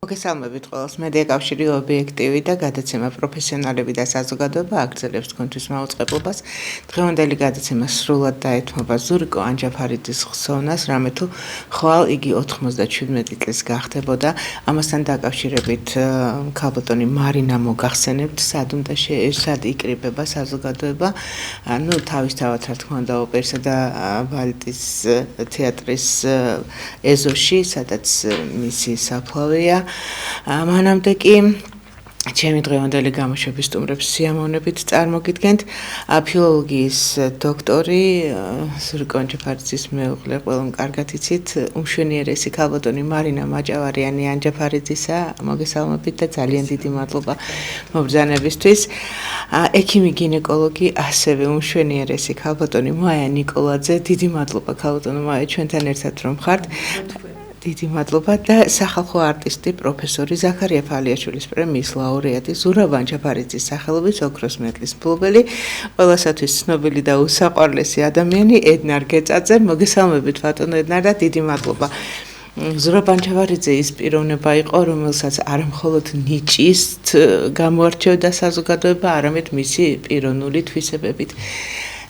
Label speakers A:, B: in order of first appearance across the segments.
A: მოგესალმებით ყველას. მედია კავშირი ობიექტივი და გადაცემა პროფესიონალები და საზოგადოება აგრძელებს თქვენთვის მაუწყებლობას. დღევანდელი გადაცემა სრულად დაეთმობა ზურიკო ანჯაფარიძის ხსოვნას, რამე თუ ხვალ იგი 97 წლის გახდებოდა. ამასთან დაკავშირებით ქალბატონი მარინა მოგახსენებთ, სად იკრიბება საზოგადოება. თავისთავად რა თქმა უნდა ოპერისა და ბალეტის თეატრის ეზოში, სადაც მისი საფლავია. მანამდე კი ჩემი დღევანდელი გამოშვების სტუმრებს სიამოვნებით წარმოგიდგენთ ფილოლოგიის დოქტორი ზურიკო ანჯაფარიძის მეუღლე, ყველამ კარგად იცით, უმშვენიერესი ქალბატონი მარინა მაჭავარიანი ანჯაფარიძისა. მოგესალმებით და ძალიან დიდი მადლობა მობრძანებისთვის. ექიმი გინეკოლოგი, ასევე უმშვენიერესი ქალბატონი მაია ნიკოლაძე. დიდი მადლობა ქალბატონო მაია ჩვენთან ერთად რომ ხართ. დიდი მადლობა და სახალხო არტისტი პროფესორი ზაქარია ფალიაშვილის პრემიის ლაურეატი ზურაბ ანჯაფარიძის სახელობის ოქროს მედლის მფლობელი, ყველასათვის ცნობილი და უსაყვარლესი ადამიანი ედნარ გეწაძე. მოგესალმებით ბატონო ედნარ და დიდი მადლობა. ზურაბ ანჯაფარიძე ის პიროვნება იყო, რომელსაც არა მხოლოდ ნიჭის გამოარჩევდა საზოგადოება, არამედ მისი პიროვნული თვისებებით.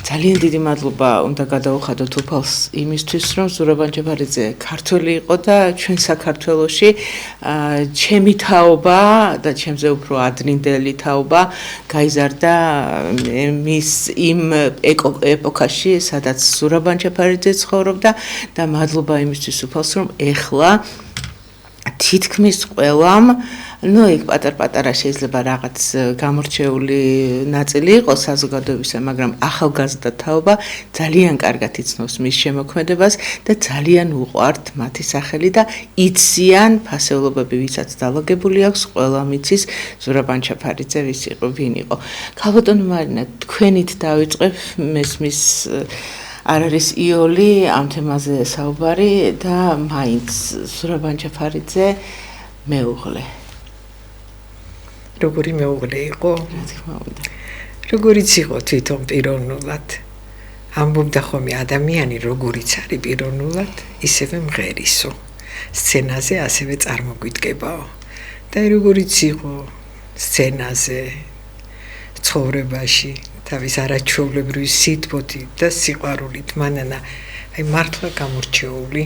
A: ძალიან დიდი მადლობა უნდა გადაუხადოთ უფალს იმისთვის, რომ ზურაბ ანჯაფარიძე ქართველი იყო და ჩვენ საქართველოში ჩემი თაობა და ჩემზე უფრო ადრინდელი თაობა გაიზარდა მის იმ ეპოქაში, სადაც ზურაბ ანჯაფარიძე ცხოვრობდა და მადლობა იმისთვის უფალს, რომ ეხლა თითქმის ყველამ იქ პატარ-პატარა შეიძლება რაღაც გამორჩეული ნაწილი იყოს საზოგადოებისა, მაგრამ ახალგაზრდა თაობა ძალიან კარგად იცნობს მის შემოქმედებას და ძალიან უყვართ მათი სახელი და იციან ფასეულობები, ვისაც დალაგებული აქვს, ყველამ იცის ზურაბ ანჯაფარიძე ვის იყო, ვინ იყო. ქალბატონო მარინა, თქვენით დავიწყებ, მესმის არ არის იოლი ამ თემაზე საუბარი და მაინც ზურაბ ანჯაფარიძე მეუღლე.
B: როგორი მეუღლე იყო?
A: რა თქმა უნდა.
B: როგორიც იყო თვითონ პიროვნულად. ამბობდა ხოლმე ადამიანი როგორიც არის პიროვნულად, ისევე მღერისო. სცენაზე ასევე წარმოგვიდგებაო. და როგორიც იყო სცენაზე, ცხოვრებაში, თავის არაჩვეულებრივი სითბოთით და სიყვარულით, მანანა მართლა გამორჩეული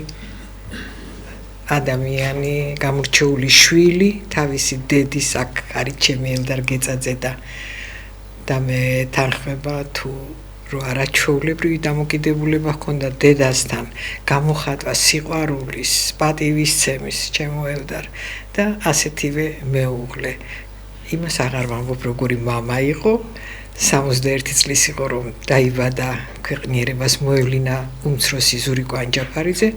B: ადამიანი, გამორჩეული შვილი, თავისი დედის აქ არის ჩემი ელდარ გეწაძე და მე თანხმება თუ რო არაჩვეულებრივი დამოკიდებულება ჰქონდა დედასთან, გამოხატვა სიყვარულის, პატივისცემის, ჩემო ელდარ და ასეთივე მეუღლე. იმას აღარ ვამბობ როგორი მამა იყო. 61 წლის იყო რომ დაიბადა, ქვეყნიერებას მოევლინა უმცროსი ზურიკო ანჯაფარიძე,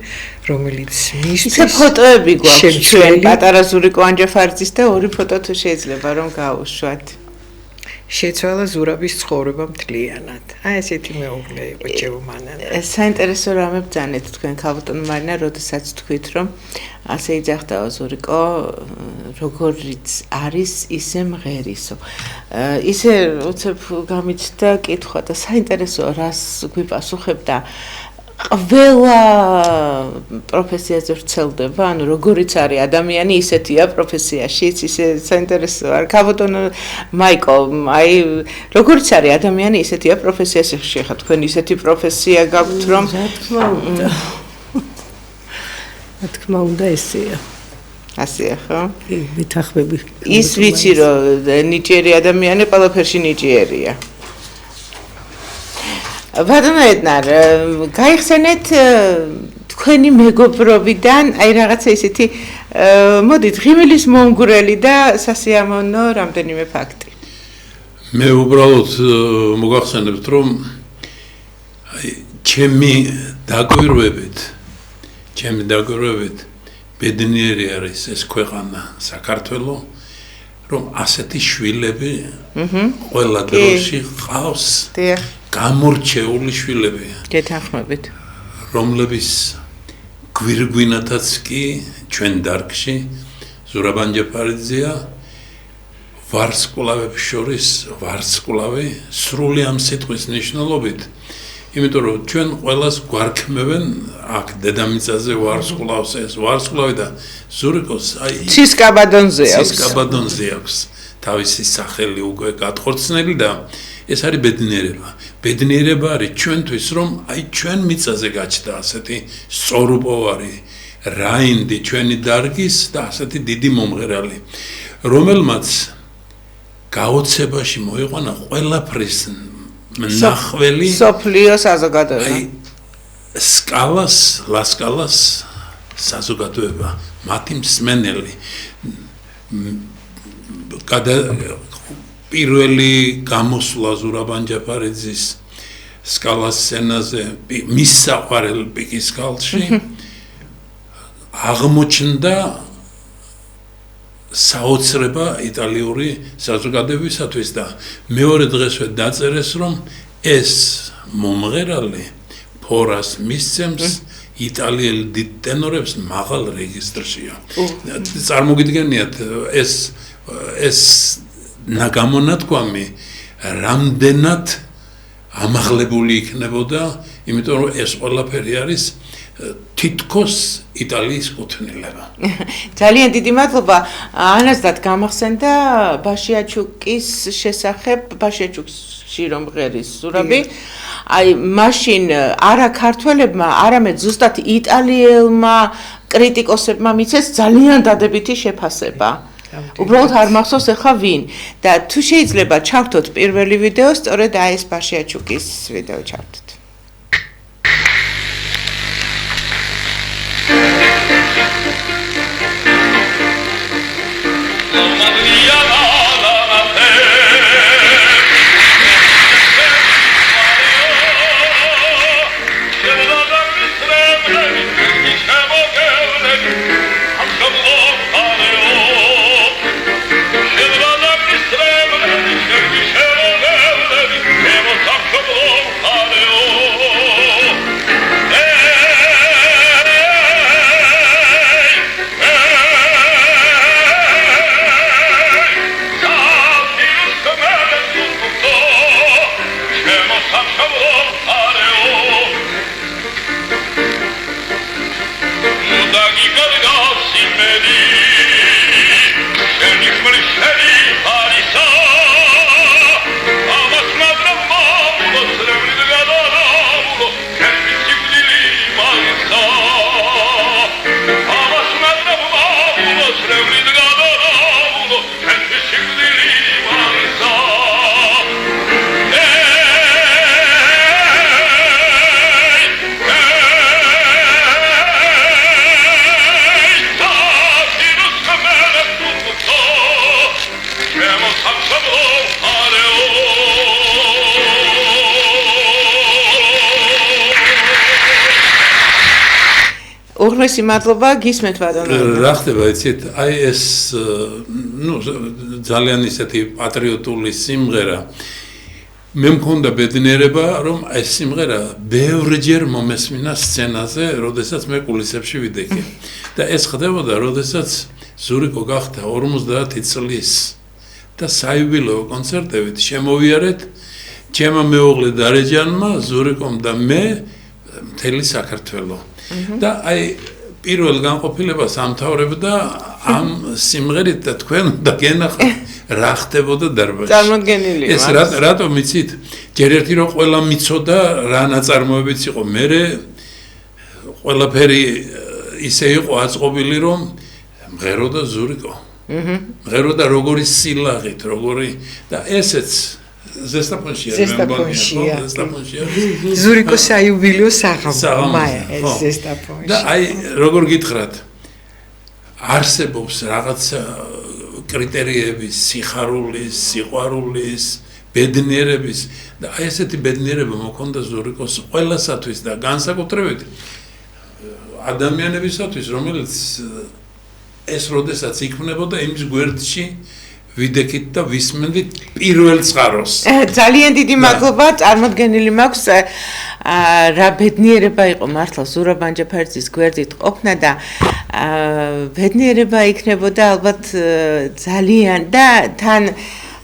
B: რომელიც მისთვის
A: ფოტოები გვაქვს ჩვენ პატარა ზურიკო ანჯაფარიძის და ორი ფოტო თუ შეიძლება რომ გავუშვათ.
B: შეცვალა ზურაბის ცხოვრება მთლიანად. ესეთი მეუღლე იყო ჩემო მანანა.
A: საინტერესო რამე ბრძანეთ თქვენ ქალბატონო მარინა, როდესაც თქვით რომ ასე იძახდაო ზურიკო, როგორიც არის, ისე მღერისო. ისე უცებ გამიჩნდა კითხვა და საინტერესოა რას გვიპასუხებდა. ყველა პროფესიაზე ვრცელდება, როგორიც არის ადამიანი, ისეთია პროფესიაშიც, ისე საინტერესოა. ქალბატონო მაიკო, როგორიც არის ადამიანი, ისეთია პროფესიაში. ხშირად თქვენ ისეთი პროფესია გაქვთ, რომ
B: რა თქმა უნდა ესეა.
A: ასეა, ხო?
B: მეთანხმები.
A: ის ვიცი რომ ნიჭიერი ადამიანი ყველაფერში ნიჭიერია. ბატონო ედნარ, გაიხსენეთ თქვენი მეგობრობიდან, რაღაცა ისეთი, მოდით, ღიმილის მომგვრელი და სასიამოვნო რამდენიმე ფაქტი.
C: მე უბრალოდ მოგახსენებთ, რომ ჩემი დაკვირვებით ბედნიერი არის ეს ქვეყანა საქართველო, რომ ასეთი შვილები ყველა დროში ყავს. გამორჩეული შვილებია.
A: გეთანხმებით.
C: რომლების გვირგვინათაც კი ჩვენ დარგში ზურაბ ანჯაფარიძეა ვარსკვლავებს შორის ვარსკვლავი სრული ამ სიტყვის ნიშნულობით იმიტომ რომ ჩვენ ყველას გვარქმევენ აქ დედამიწაზე ვარსკვლავს ეს ვარსკვლავი და ზურიკოს აი ცისკაბადონზე აქვს თავისი სახელი უკვე გატყორცნელი და ეს არის ბედნიერება. ბედნიერება არის ჩვენთვის რომ აი ჩვენ მიწაზე გაჩნდა ასეთი სწორუპოვარი რაინდი ჩვენი დარგის და ასეთი დიდი მომღერალი რომელმაც გაოცებაში მოიყვანა ყველაფრის ნახველი
A: სოფლიო საზოგადოება
C: ლასკალას საზოგადოება მათი მსმენელი პირველი გამოსვლა ზურაბან ჯაფარიძის სკალას სცენაზე მის საყვარელ პიკის ქალში აღმოჩნდა საოცრება იტალიური საზოგადოებისათვის და მეორე დღესვე დაწერეს რომ ეს მომღერალი ფორას მისცემს იტალიელ დიდ ტენორებს მაღალ რეგისტრშია. წარმოგიდგენიათ ეს გამონათქვამი რამდენად ამაღლებული იქნებოდა, იმიტომ რომ ეს ყველაფერი არის თითქოს იტალიის კუთვნილება.
A: ძალიან დიდი მადლობა. ანაზდად გამახსენდა ბაშიაჩუკის შესახებ, ბაშიაჩუკში რომ ღერის ზურაბი. აი მაშინ არა ქართველებმა, არამედ ზუსტად იტალიელმა კრიტიკოსებმა მიცეს ძალიან დადებითი შეფასება. უბრალოდ არ მახსოვს ახლა ვინ და თუ შეიძლება ჩავთოთ პირველი ვიდეო, სწორედ აი ეს ბაშიაჩუკის ვიდეო ჩავთოთ. უღრმესი მადლობა გისმენთ ბატონო.
C: რა ხდება იცით? აი ეს ძალიან ისეთი პატრიოტული სიმღერა. მე მქონდა ბედნიერება რომ ეს სიმღერა ბევრჯერ მომესმინა სცენაზე, როდესაც მე კულისებში ვიდექი. და ეს ხდებოდა, როდესაც ზურიკო გახდა 50 წლის და საიუბილეო კონცერტებით შემოვიარეთ ჩემმა მეუღლე დარეჯანმა, ზურიკომ და მე მთელი საქართველო. და აი პირველ განყოფილებას ამთავრებდა ამ სიმღერით და თქვენ უნდა გენახოთ რა ხდებოდა დარბაზში.
A: წარმოდგენილი
C: ეს რატომ იცით? ჯერ ერთი რომ ყველა მიცოდა რა ნაწარმოებიც იყო, მერე ყველაფერი ისე იყო აწყობილი რომ მღეროდა ზურიკო. მღეროდა როგორი სილაღით, როგორი და ესეც ზესტაფონშია.
B: ზურიკო საიუბილეო საღამო ეს ზესტაფონში.
C: და აი როგორ გითხრათ, არსებობს რაღაცა კრიტერიები სიხარულის, სიყვარულის, ბედნიერების და აი ესეთი ბედნიერება მოქონდა ზურიკოს ყველასათვის და განსაკუთრებით ადამიანებისათვის, რომელიც ეს როდესაც იქმნებოდა იმის გვერდში ვიდექით და ვისმენდით პირველ წყაროს.
A: ძალიან დიდი მადლობა, წარმოდგენილი მაქვს რა ბედნიერება იყო მართლა ზურაბ ჯაფარიძის გვერდით ყოფნა და ბედნიერება იქნებოდა ალბათ ძალიან და თან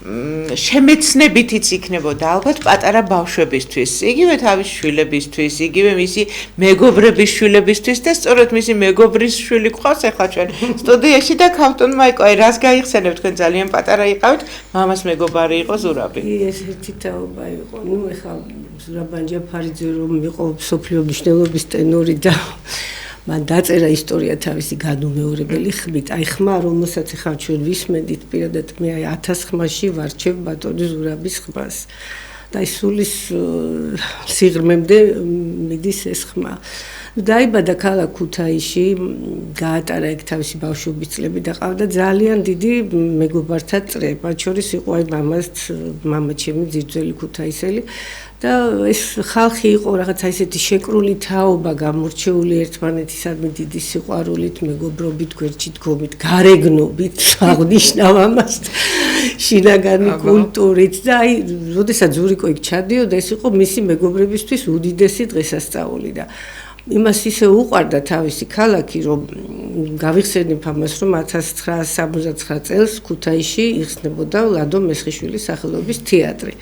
A: შემეცნებითიც იქნებოდა ალბათ პატარა ბავშვებისთვის, იგივე თავის შვილებისთვის, იგივე მისი მეგობრების შვილებისთვის და სწორედ მისი მეგობრის შვილი ყავს ახლა ჩვენ სტუდიაში და ქავტონმა იყო, აი რას გაიხსენებთ თქვენ ძალიან პატარა იყავით, მამას მეგობარი იყო ზურაბი.
D: ეს ერთი თაობა იყო. ნუ ეხლა ზურაბ ანჯაფარიძე რომ იყო სოფლიო მნიშვნელობის ტენორი და მან დაწერა ისტორია თავისი განუმეორებელი ხმით. აი ხმა რომელსაც ახლა ჩვენ ვისმენთ პირადად მე აი 1000 ხმაში ვარჩევ ბატონი ზურაბის ხმას. და ის სულის სიღრმემდე მიდის ეს ხმა. დაიბადა ქალაქ ქუთაისში, გაატარა ეგ თავისი ბავშვობის წლები და ყავდა ძალიან დიდი მეგობართა წრე. მათ შორის იყო აი მამა ჩემი ძირძველი ქუთაისელი და ეს ხალხი იყო რაღაცა ისეთი შეკრული თაობა გამორჩეული ერთმანეთისადმი დიდი სიყვარულით, მეგობრობით, გვერდში დგომით, გარეგნობით, აღნიშნავ ამას, შინაგანი კულტურით და აი, როდესაც ზურიკო იქ ჩადიოდა, ეს იყო მისი მეგობრებისთვის უდიდესი დღესასწაული და იმას ისე უყვარდა თავისი ქალაქი, რომ გავიხსენებ ამას, რომ 1979 წელს ქუთაისში იხსნებოდა ლადო მესხიშვილის სახელობის თეატრი.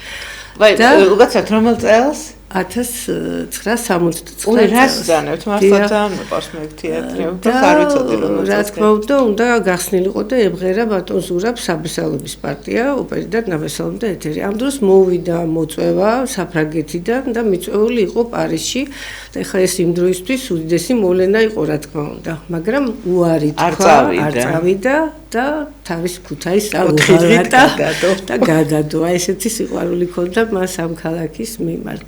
A: უკაცრავთ რომელ წელს?
D: 1969
A: წელს. რას ზანებთ? მართლა ძალიან მეყავს მე თეატრი. არ ვიცოდი რომ
D: რა თქმა უნდა გახსნილიყო და ემღერა ბატონ ზურაბ საბესალობის პარტია, ოპერიდან ნაბესალომდა ეთერი. ამ დროს მოვიდა მოწვევა საფრანგეთიდან და მიწვეული იყო პარიზში. და ეხლა ეს იმ დროისთვის უდიდესი მოვლენა იყო, რა თქმა უნდა, მაგრამ უარი თქვა, არ წავიდა და თავის ქუთაისს აუღალატა და გადადო. აი ესეთი სიყვარული ჰქონდა მას ამ ქალაქის მიმართ.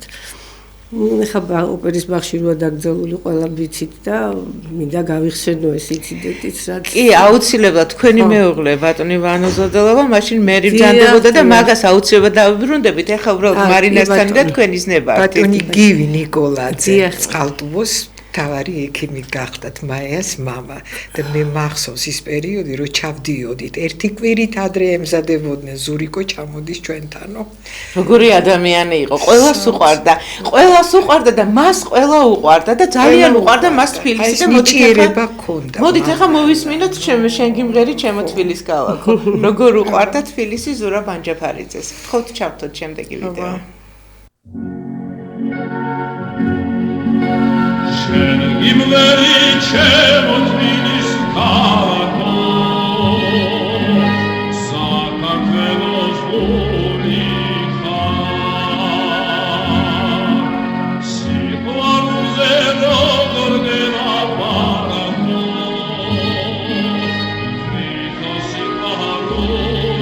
D: ეხლა ოპერის ბაღში როა დაკრძალული ყველა ვიცით და მინდა გავიხსენო ეს ინციდენტიც რაც
A: კი აუცილებლად თქვენი მეუღლე ბატონი ვანო ზოდელობა მაშინ მერი ბრძანდებოდა და მაგას აუცილებლად დავიბრუნდებით ეხლა უბრალოდ მარინასთან და თქვენის ნებართით
B: ბატონი გივი ნიკოლაძე წყალტუბოს თავარი ექიმი გახდათ მაიას მამა და მე მახსოვს ის პერიოდი რომ ჩავდიოდით ერთი კვირით ადრე ემზადებოდნენ ზურიკო ჩამოდის ჩვენთანო
A: როგორი ადამიანი იყო ყველას უყვარდა და მას ყველა უყვარდა და ძალიან უყვარდა მას თბილისი და
B: მოჭიერება ჰქონდა
A: მოდით ახლა მოვისმინოთ შენ გიმღერი ჩემო თბილის ქალაქო როგორ უყვარდა თბილისი ზურაბ ანჯაფარიძეს გთხოვთ ჩავთოთ შემდეგი ვიდეო
E: Şen gimleri çemot minis kalako Sakat ve dozgurika Siklar uzero gorgena parako Vito siklarunика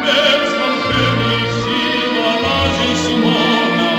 E: Bezvan femisi valazis mona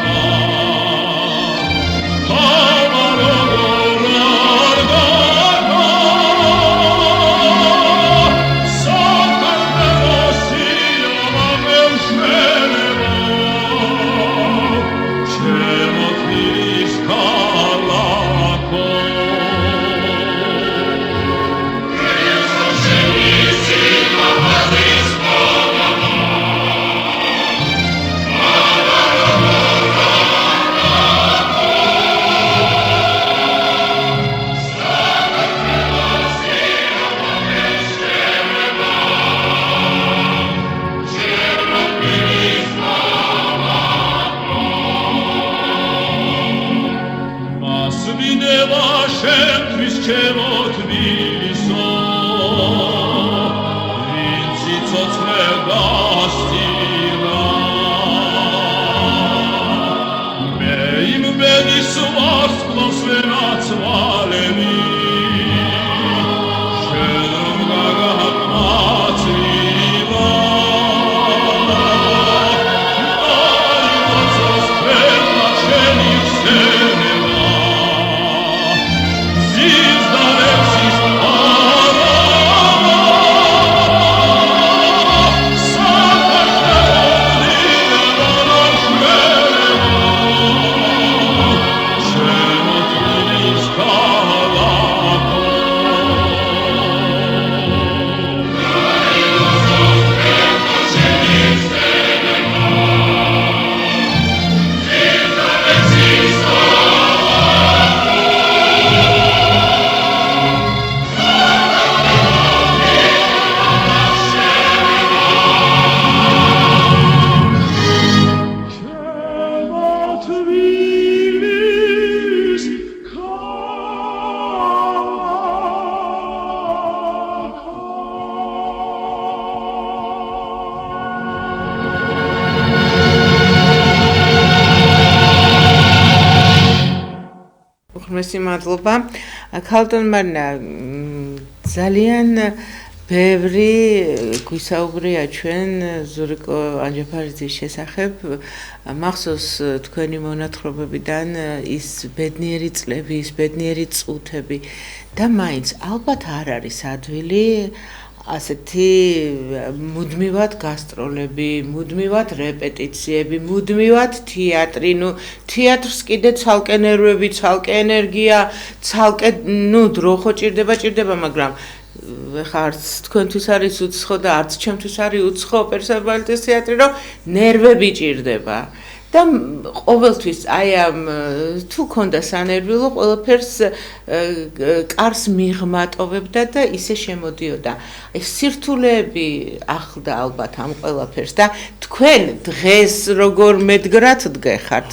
E: God თბილის
A: მესმის მადლობა. ქალბატონ მარინა, ძალიან ბევრი გვისაუბრია ჩვენ ზურიკო ანჯაფარიძის შესახებ. მახსოვს თქვენი მონათხრობებიდან ის ბედნიერი წლები, ის ბედნიერი წუთები და მაინც ალბათ არ არის ადვილი ასეთი მუდმივად გასტროლები, მუდმივად რეპეტიციები, მუდმივად თეატრი, თეატრს კიდე ცალკე ნერვები, ცალკე ენერგია, ცალკე დრო ხო ჭირდება, მაგრამ ეხა არც თქვენთვის არის უცხო და არც ჩემთვის არის უცხო ოპერისა და ბალეტის თეატრი, რომ ნერვები ჭირდება. და ყოველთვის აი ამ თუ ქონდა სანერვილო ყველაფერს კარს მიღმატოვებდა და ისე შემოდიოდა. ეს სირთულეები ახლდა ალბათ ამ ყველაფერს და თქვენ დღეს როგორ მედგრად დგეხართ?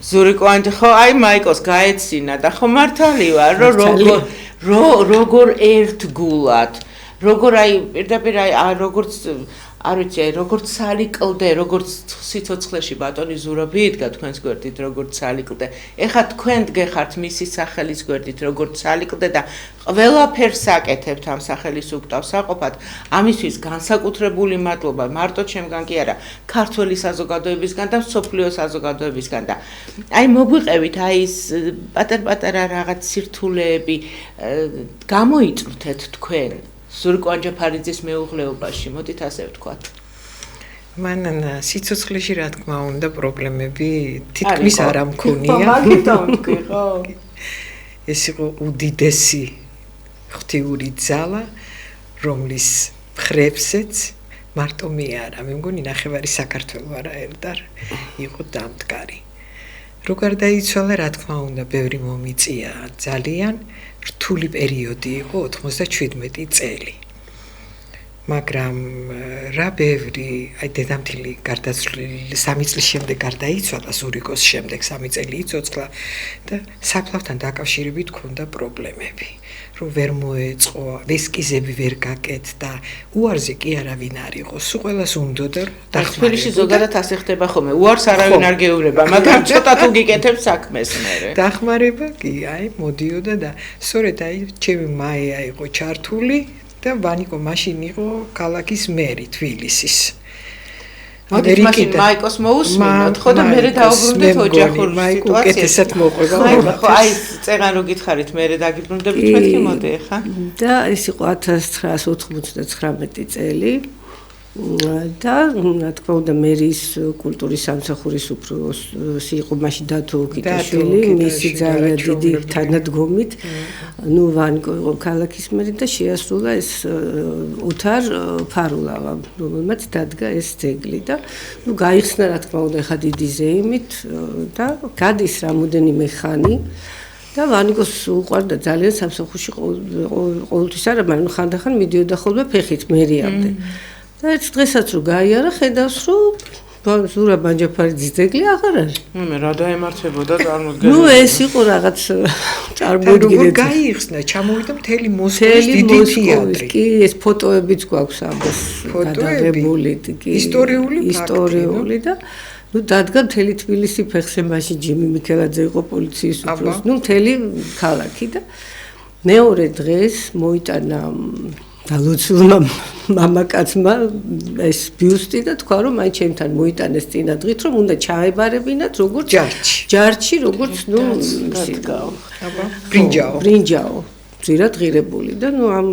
A: ზურიკო ანჯა ხო აი მაიკოს გაეცინა და ხო მართალი ვარ რომ როგორ ერთგულად როგორ აი პირდაპირ აი როგორც არ ვიცი, როგორც სალიკლდე, როგორც სიცოცხლეში ბატონი ზურაბი იდგა თქვენს გვერდით, როგორც სალიკლდე. ეხლა თქვენ დგეხართ მისი სახელის გვერდით, როგორც სალიკლდე და ყველაფერს აკეთებთ ამ სახელის უკტავსაყოფად. ამისთვის განსაკუთრებული მადლობა მარტო ჩემგან კი არა, ქართველი საზოგადოებისგან და მსოფლიო საზოგადოებისგან და აი მოგვიყევით აი ეს პატარ-პატარა რაღაც სირთულეები გამოიწვრთეთ თქვენ ზურიკო ანჯაფარიძის მეუღლეობაში, მოდით ასე ვთქვათ.
B: მან სიცოცხლეში რა თქმა უნდა პრობლემები თითქმის არ ამქონია.
A: მაგიტომ თქვი, ხო?
B: ეს იყო უდიდესი ღვთიური ძალა, რომლის ხრებსეც მარტო მე არა, მე მგონი ნახევარი საქართველო არაერთ იყო დამდგარი. რო გარდაიცვალა, რა თქმა უნდა, ბევრი მომიწია ძალიან რთული პერიოდი იყო 97 წელი. მაგრამ რა ბევრი, აი დედამთილი გარდაცვლილი 3 წლის შემდეგ გარდაიცვალა, ზურიკოს შემდეგ 3 წელი იცოცხლა და საფლავთან დაკავშირებით ქონდა პრობლემები. რომ ვერ მოეწყო, ესკიზები ვერ გაკეთდა, უარზე კი არავინ არ იყო. სულ ყველას უნდოდა
A: თბილისში ზოგადად ასე ხდება ხოლმე. უარს არავინ არ გეუბნება, მაგრამ ცოტა თუ გიკეთებ საქმეს მერე.
B: დახმარება კი, აი, მოდიოდა და სწორედ აი ჩემი მაია იყო ჩართული და ვანიკო მაშინ იყო ქალაქის მერი თბილისის.
A: მოდით მაშინ მაიკოს მოусმინოთ, ხო და მერე დაუბრუნდეთ ოჯახურ სიტუაციას.
B: უკეთესად მოყვება.
A: ხო, აი წეგან რო გითხარით, მერე დაგიბრუნდებით მეთქი მოდი ახლა.
D: და ეს იყო 1999 წელი. და რა თქმა უნდა მერის კულტურის სამსახურის უფროსი იყო მაშინ დათო ოკიტაშვილი, მისი ძალიან დიდი თანადგომით. ვანიკო იყო ქალაქის მერი და შეასრულა ეს ოთარ ფარულავა, რომელმაც დადგა ეს ძეგლი და გაიხსნა რა თქმა უნდა ხა დიდი ზეიმით და გადის რამოდენიმე ხანი და ვანიკოს უყვარდა ძალიან სამსახურში ყოველთვის არა, მაგრამ ხანდახან მიდიოდა ხოლმე ფეხით მერიამდე. და ერთ დღესაც რო გაიარა, ხედავს რომ ზურაბ ანჯაფარიძის ძეგლი აღარ არის.
A: მე რა დაემართებოდა წარმოდგენილი.
D: ეს იყო რაღაც წარმოდგენილი.
B: როგორ გაიხსნა, ჩამოვიდა მთელი მოსკოვის დიდი თეატრი.
D: კი, ეს ფოტოებიც გვაქვს ამას გადაღებული, კი. ისტორიული და დადგა მთელი თბილისი ფეხზე მაშინ ჯიმი მიქელაძე იყო პოლიციის უფროსი, მთელი ქალაქი და მეორე დღეს მოიტანა დალოცულმა მამაკაცმა ეს ბიუსტი და თქვა რომ აი ჩემთან მოიტანეს წინა დღით რომ უნდა ჩაებარებინათ როგორც ჯარჩი როგორც ბრინჯაო ძირად ღირებული და ამ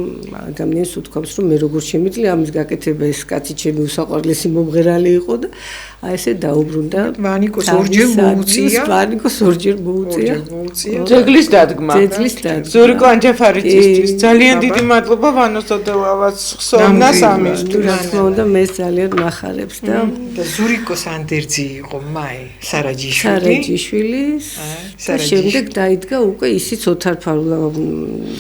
D: ადამიანს უთქვამს რომ მე როგორ შემიძლია ამის გაკეთება ეს კაცი ჩემი უსაყვარლესი მომღერალი იყო და აი ესე დაუბრუნდა
B: ვანიკოს ორჯერ მოუწია
A: ძეგლის დადგმა ზურიკო ანჯაფარიძისთვის ძალიან დიდი მადლობა ვანოს ოდელავას ხსოვნას ამისთვის
D: რა თქმა უნდა მე ძალიან ნახარებს და
B: ზურიკოს ანდერძი იყო მაი სარაჯიშვილი
D: და შემდეგ დაიდგა უკვე ისიც ოთარ ფარულავა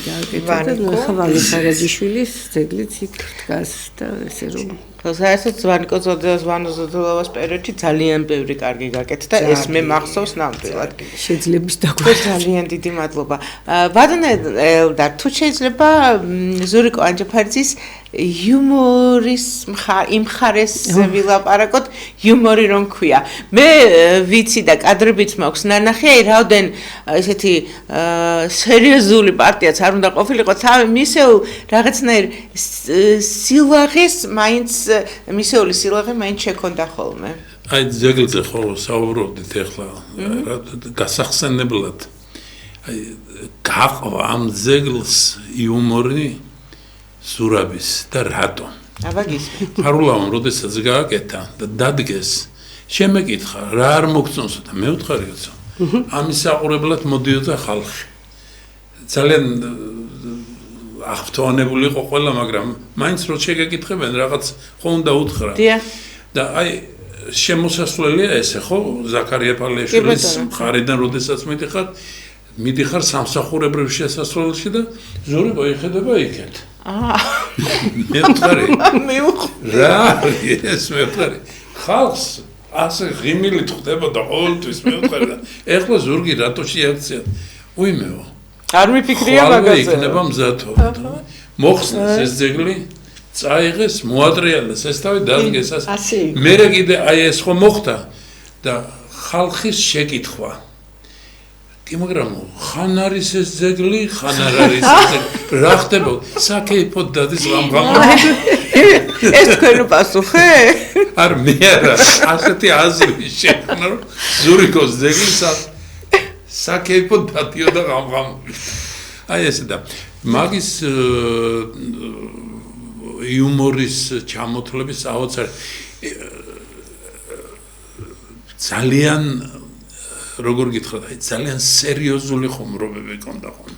D: გააკეთა და ხავალი სარაჯიშვილის ძეგლიც იქ დგას და ესე რომ
A: საერთოდ ზვანო ზოდოლოვას პერიოდში ძალიან ბევრი კარგი გაკეთდა ეს მე მახსოვს ნამდვილად
D: შეძლებს და
A: ძალიან დიდი მადლობა ბატონო ელდარ თუ შეიძლება ზურიკო ანჯაფარიძის იუმორის იმ ხარეს ვილაპარაკოთ იუმორი რომ ქვია მე ვიცი და კადრებიც მაქვს ნანახი აი რაოდენ ესეთი სერიოზული პარტიაც არ უნდა ყოფილიყო თავი მისეულ რაღაცნაირ სილაღეს მაინც მისეული სილაღე მაინც შექონდა ხოლმე
C: აი ზეგლზე ხო საუბრობდით ახლა გასახსენებლად აი გაყვა ამ ზეგლს იუმორი ზურაბის და რატო
A: აბა გისმენთ
C: ფარულავამ როდესაც გააკეთა და დადგეს შემეკითხა რა არ მოგწონს და მე ვთხარიოცო ამის საყურებლად მოდიოდა ხალხი ძალიან აღფრთოვანებული იყო ყველა მაგრამ მაინც რო შეგეკითხებენ რაღაც ხო უნდა უთხრა და აი შემოსასვლელია ესე ხო ზაქარია პალეშვილის მხარიდან როდესაც მიდიხარ სამსახურებრივ შესასვლელში და ზურიკო იხედება იქეთ მე ვთქარი რა ეს მე ვთქარი ხალხს ასე ღიმილით ხდებოდა ყოველთვის მე ვთქარი და ეხლა ზურგი რატო შეაქცია უიმეო
A: არ მიფიქრია მაგაზე
C: იქნება მზათო მოხსნეს ეს ძეგლი წაიღეს მოატრიალეს ეს თავი დადგეს ასე მერე კიდე აი ეს ხო მოხდა და ხალხის შეკითხვა მაგრამ ხან არის ეს ძეგლი ხან არ არის ეს ძეგლი რა ხდება საკეიფოდ დადის რამღამად
A: ეს თქვენი პასუხი
C: არ მე არა ასეთი აზრი შექმნა რომ ზურიკოს ძეგლი საკეიფოდ დადიოდა რამღამად აი ესე და მაგის იუმორის ჩამოთვლების საოცარი ძალიან როგორ გითხრათ, აი ძალიან სერიოზული ხუმრობები კონდა ხოლმე.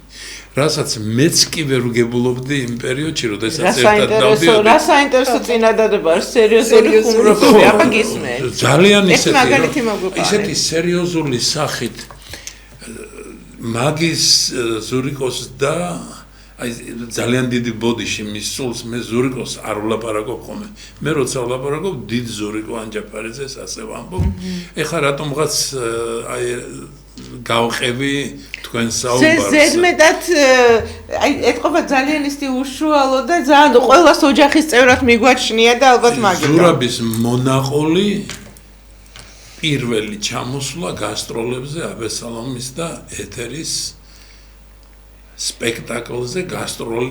C: რასაც მეც კი ვერ ვგებულობდი იმ პერიოდში, როდესაც ერთად დავდიოდი.
A: რა საინტერესო წინადადება არის სერიოზული ხუმრობები, აბა გისმენთ.
C: ძალიან ისეთი სერიოზული სახით მაგის ზურიკოს და აი ძალიან დიდი ბოდიში მის სულს მე ზურიკოს არ ვლაპარაკობ ხოლმე. მე როცა ვლაპარაკობ დიდ ზურიკო ანჯაფარიძეს ასე ვამბობ. ეხლა რატომღაც აი გავყევი თქვენ საუბარს.
A: ზედმეტად აი ეთყობა ძალიან ისეთი უშუალო და ძალიან ყველას ოჯახის წევრად მიგვაჩნია და ალბათ მაგით.
C: ზურაბის მონაყოლი პირველი ჩამოსვლა გასტროლებზე აბესალომის და ეთერის სპექტაკლზე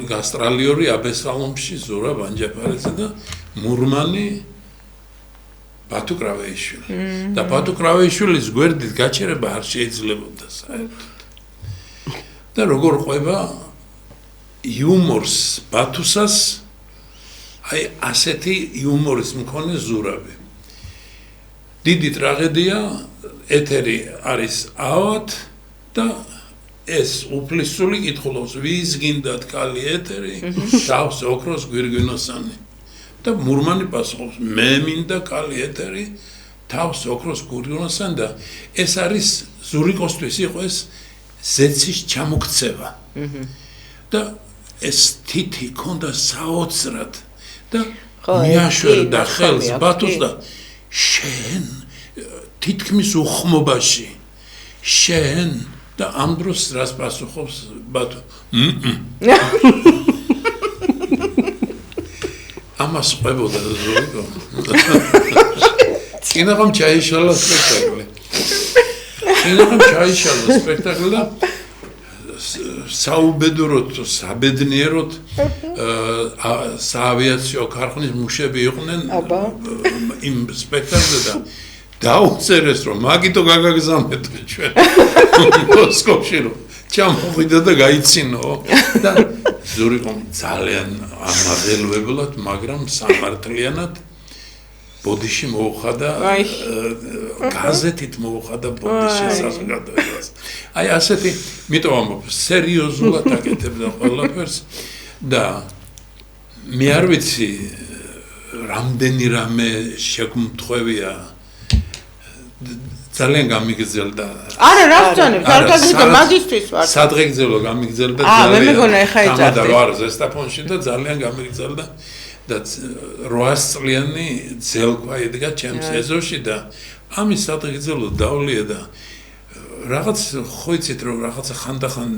C: გასტრალიური აბესალომში ზურაბ ანჯაფარიძე და მურმანი ბათუ კრავეიშვილი. და ბათუ კრავეიშვილის გვერდით გაჩერება არ შეიძლებოდა საერთოდ. და როგორ ყვება იუმორს ბათუსას აი ასეთი იუმორის მქონე ზურაბი. დიდი ტრაგედია ეთერი არის ავად და ეს უფლისწული კითხულობს ვის გინდათ კალი ეთერი თავს ოქროს გვირგვინოსანი და მურმანი პასუხობს მე მინდა კალი ეთერი თავს ოქროს გვირგვინოსანი და ეს არის ზურიკოსთვის იყო ეს ზეცის ჩამოქცევა და ეს თითი ქონდა საოცრად და მიაშვერდა ხელს ბათუს და შენ თითქმის უხმობაში შენ და ამ დროს რას პასუხობს ბათუ ამას ყვებოდა ზურიკო კინოღამ ჩაიშალა სპექტაკლი და საუბედუროთ საბედნიეროთ საავიაციო ქარხნის მუშები იყვნენ იმ სპექტაკლზე და დაუწერეს რომ მაგითო გაგაგზავნეთ ჩვენ მოსკოვში რომ ჩამოვიდა და გაიცინო და ზურიკომ ძალიან ამაღელვებლად მაგრამ სამართლიანად ბოდიში მოუხადა გაზეთით მოუხადა ბოდიში საზოგადოებას აი ასეთი მიტომ ამბობ სერიოზულად აკეთებდა ყველაფერს და მე არ ვიცი რამდენი რამე შეგმთხვევია ძალიან გამიგრძელდა.
A: არა, რა ვწონებ, კარგად მაგისტრის ვარ.
C: სადღეგრძელო გამიგრძელდა
A: ძალიან. მე მეგონა ეხა ეძახდი.
C: და ვარ ზესტაფონში და ძალიან გამიგრძელდა და 800 წლიანი ძელქვა იდგა ჩემს ეზოში და ამის სათგიძელო დავლია და რაღაც ხო იცით რომ რაღაცა ხანდახან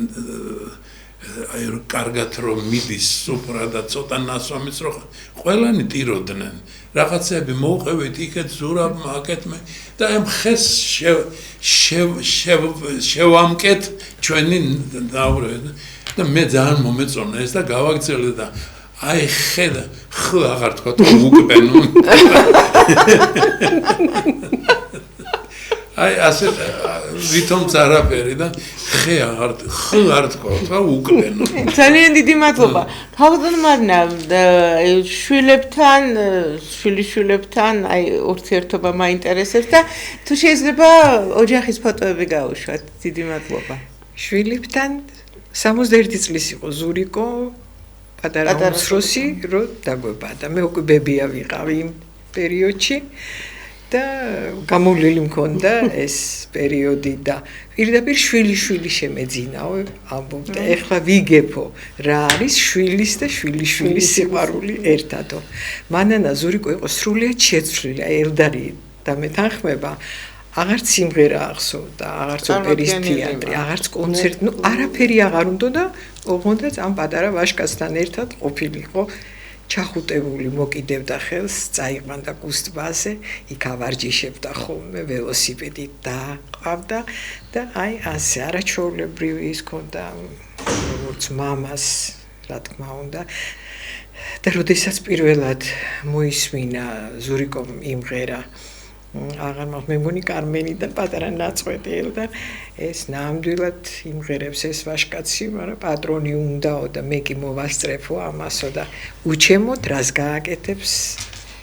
C: აი კარგად რომ მიდის სუფრა და ცოტა ნასვამიც რომ ყველანი ტიროდნენ რაღაცები მოუყევით იქეთ ზურაბმა აკეთმე და ამ ხეს შევამკეთ ჩვენი დავრევით და მე ძალიან მომეწონა ეს და გავაგრძელე და აი ხედა ხ აღარ თქვა თუ უკბენო აი ასე ვითომ წარაფერი და ხე აღარ თქვა უკბენო
A: ძალიან დიდი მადლობა ქალბატონ მარინა შვილებთან აი ურთიერთობა მაინტერესებს და თუ შეიძლება ოჯახის ფოტოები გავუშვათ დიდი მადლობა
B: შვილებთან 61 წლის იყო ზურიკო პატარა უმცროსი რო დაგვებადა მე უკვე ბებია ვიყავი იმ პერიოდში და გამოვლილი მქონდა ეს პერიოდი და პირდაპირ შვილი შემეძინაო ამბობდა ეხლა ვიგებო რა არის შვილის და შვილიშვილის სიყვარული ერთადო მანანა ზურიკო იყო სრულიად შეცვლილი აი ელდარი და მე თანხმება აღარც სიმღერა ახსოვდა აღარც ოპერის თეატრი აღარც კონცერტი ნუ არაფერი აღარ უნდა და ოღონდაც ამ პატარა ვაშკაცთან ერთად ყოფილიყო ჩახუტებული მოკიდევდა ხელს წაიყვანდა კუსტბაზე იქ ავარჯიშებდა ხოლმე ველოსიპედით დაყავდა და აი ასე არაჩვეულებრივი ის ქონდა როგორც მამას რა თქმა უნდა და როდესაც პირველად მოისმინა ზურიკომ იმღერა აღარ მე მგონი კარმენი და პატარა ნაწყვეტი და ეს ნამდვილად იმღერებს ეს ვაშკაცი მაგრამ პატრონი უნდაო და მე კი მოვასწრებო ამასო და უჩემოდ რას გააკეთებს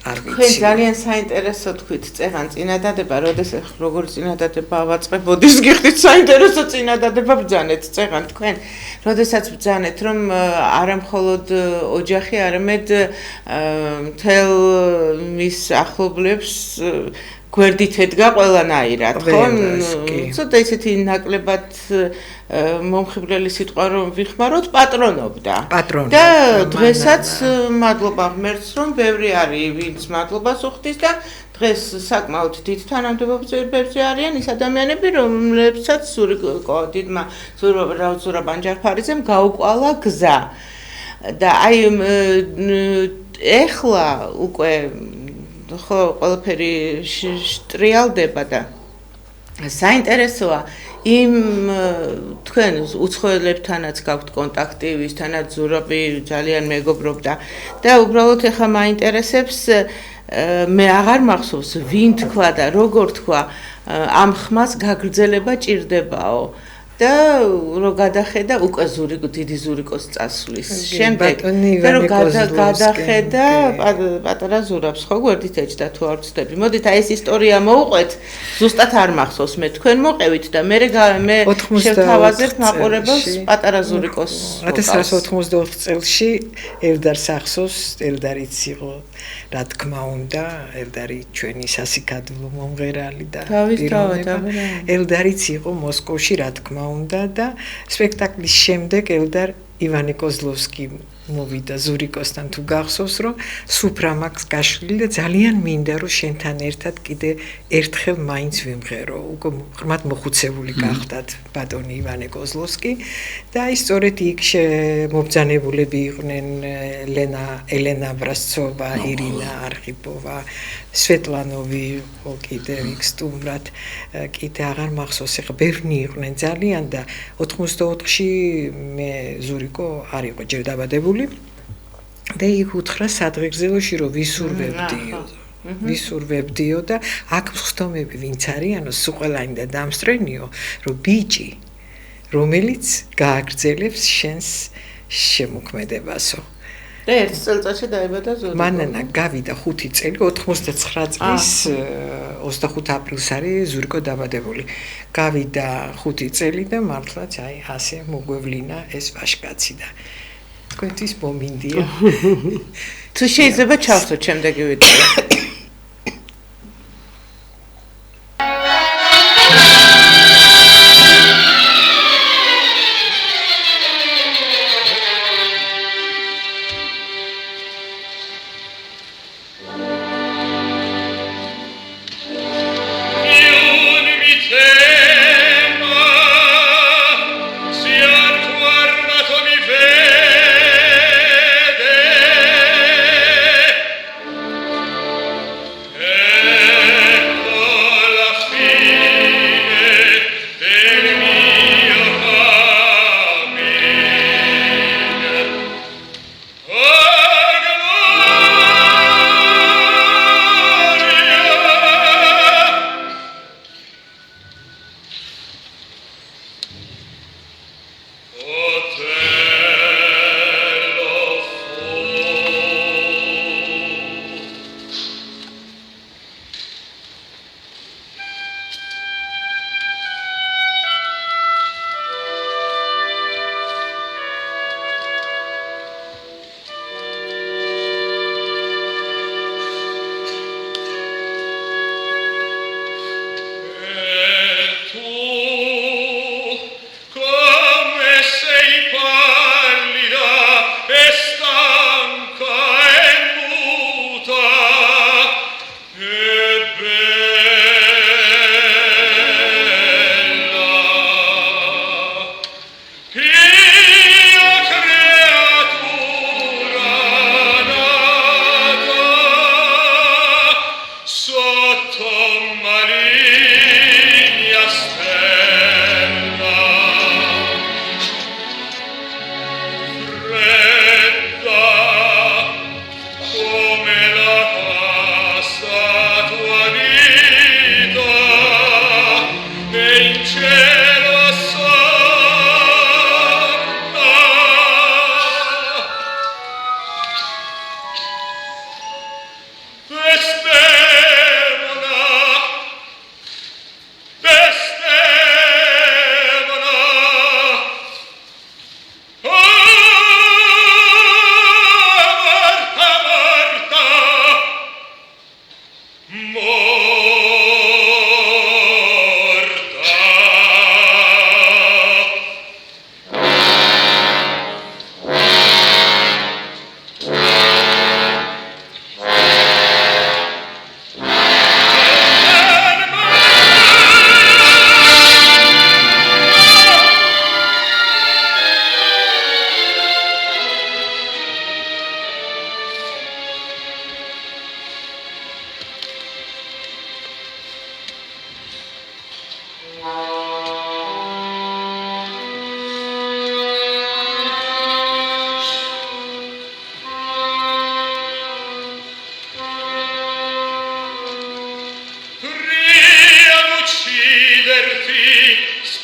B: არ ვიცი
A: თქვენ ძალიან საინტერესო თქვით წერან წინადადება როდესაც როგორ წინადადება ავაწყებოდის გიხდით საინტერესო წინადადება ბრძანეთ წერან თქვენ როდესაც ბრძანეთ რომ არა მხოლოდ ოჯახი არამედ მთელ მის ახლობლებს გვერდით ედგა ყველანაირად ხო ცოტა ისეთი ნაკლებად მომხიბვლელი სიტყვა რომ ვიხმაროთ პატრონობდა და დღესაც მადლობა ღმერთს რომ ბევრი არის ვინც მადლობას უხდის და დღეს საკმაოდ დიდ თანამდებობებზე არიან ის ადამიანები რომლებსაც დიდმა ზურაბ ანჯაფარიძემ გაუკვალა გზა და აი ეხლა უკვე ხო ყველაფერი შტრიალდება და საინტერესოა იმ თქვენ უცხოელებთანაც გაქვთ კონტაქტი ვისთანაც ზურაბი ძალიან მეგობრობდა და უბრალოდ ეხლა მაინტერესებს მე აღარ მახსოვს ვინ თქვა და როგორ თქვა ამ ხმას გაგრძელება ჭირდებაო და რო გადახედა უკვე დიდი ზურიკოს წასვლის შემდეგ და რო გადახედა პატარა ზურაბს ხო გვერდით ეჭდა თუ არ ვცდები მოდით აი ეს ისტორია მოუყვეთ ზუსტად არ მახსოვს მე თქვენ მოყევით და მე შევთავაზებთ მაყურებელს პატარა ზურიკოს
B: 1984 წელში ელდარს ახსოვს ელდარიც იყო რა თქმა უნდა ელდარი ჩვენი სასიკადლო მომღერალი და ელდარიც იყო მოსკოვში რა თქმა უნდა და სპექტაკლის შემდეგ ელდარ ივანე კოზლოვსკი მოვიდა ზურიკოსთან თუ გახსოვს რომ სუფრა მაქვს გაშლილი და ძალიან მინდა რომ შენთან ერთად კიდე ერთხელ მაინც ვიმღერო უკვე ღრმად მოხუცებული გახდათ ბატონი ივანე კოზლოვსკი და აი სწორედ იქ მობრძანებულები იყვნენ ელენა ბრასცოვა ირინა არხიპოვა სვეტლანოვი კიდე იქ სტუმრად კიდე აღარ მახსოვს ეხა ბევრნი იყვნენ ძალიან და 84-ში მე ზურიკო არ იყო ჯერ დაბადებული და იქ უთხრა სადღეგრძელოში რომ ვისურვებდიო და აქ მსხდომები ვინც არიანო სუყელანი და დამსწრენიო რომ ბიჭი რომელიც გააგრძელებს შენს შემოქმედებასო
A: და ერთ წელიწადში დაიბადა ზურიკო
B: მანანა გავიდა 5 წელი 89 წლის 25 აპრილს არის ზურიკო დაბადებული გავიდა 5 წელი და მართლაც აი ასე მოგვევლინა ეს ვაშკაცი და თქვენთვის მომინდია
A: თუ შეიძლება ჩავსვათ შემდეგი ვიდეო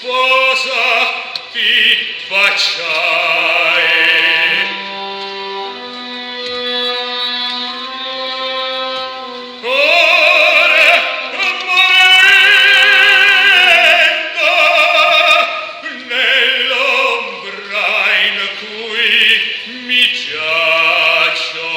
E: cosa ti facciai? Ora morendo nell'ombra in cui mi giaccio.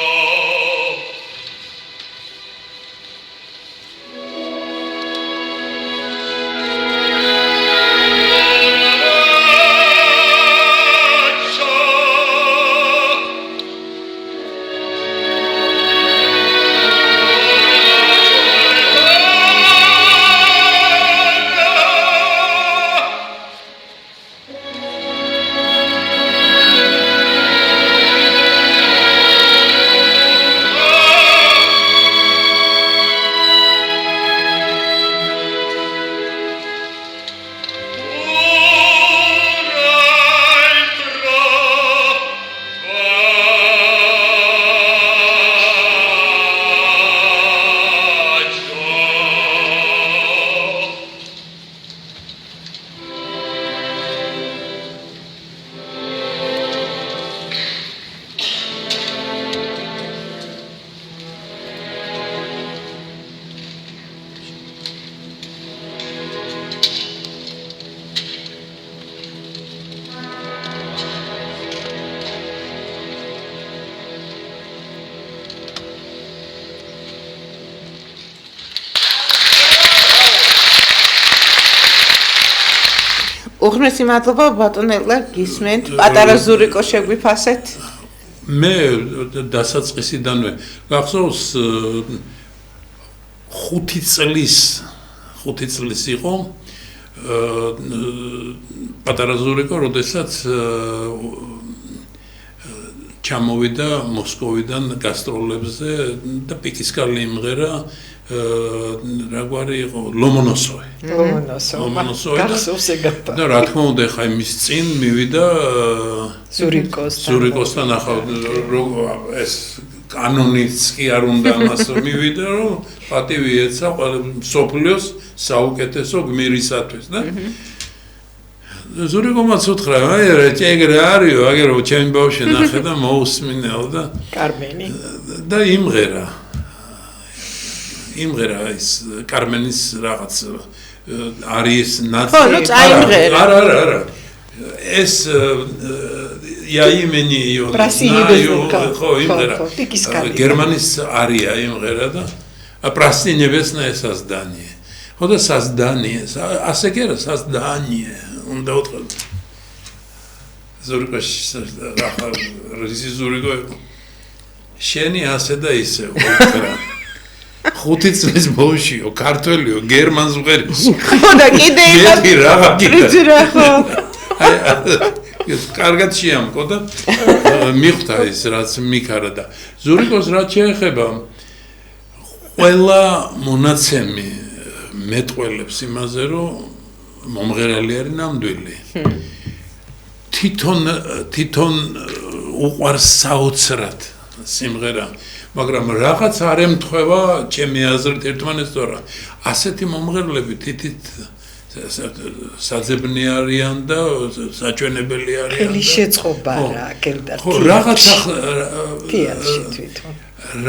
A: უღრმესი მადლობა ბატონელა გისმენთ პატარა ზურიკო შეგვიფასეთ
C: მე დასაწყისიდანვე გახსოვს 5 წლის იყო პატარა ზურიკო როდესაც ჩამოვიდა მოსკოვიდან გასტროლებზე და პიკისკალი იმღერა რაგვარი იყო ლომონოსოვი და რა თქმა უნდა ხა იმის წინ მივიდა ზურიკოსთან ახლა ეს კანონიც კი არ უნდა მას მივიდა რომ პატივი ეცა მსოფლიოს საუკეთესო გმირისათვის და ზურიკომაც უთხრა აი რა ეგრე არისო აგერო ჩემი ბავშვი ნახე და მოусმინეო და
B: კარმენი
C: და იმღერა ის კარმენის რაღაც არის ნაცი არა ეს იმენი ხო იმღერა გერმანის არია იმღერა და прости небесное создание ხო და создание ასე კი არა создание უნდა უთხრა ზურიკო შენი ასე და ისე უთხრა 5 წლის ბავშვიო, ქართველიო, გერმანს ვღერის.
A: ხო და კიდე
C: რა ხო. კარგად შეამკო და მიხვდა ის რაც მიქარა და ზურიკოს რაც შეეხება ყველა მონაცემი მეტყველებს იმაზე რომ მომღერალი არის ნამდვილი. თვითონ უყვარს საოცრად სიმღერა მაგრამ რაღაც არ ემთხვევა ჩემი აზრით ერთმანეთს თორა ასეთი მომღერლები თითით საძებნი არიან და საჩვენებელი არიან
B: ხელი შეწყობა რა კელდარ
C: ხო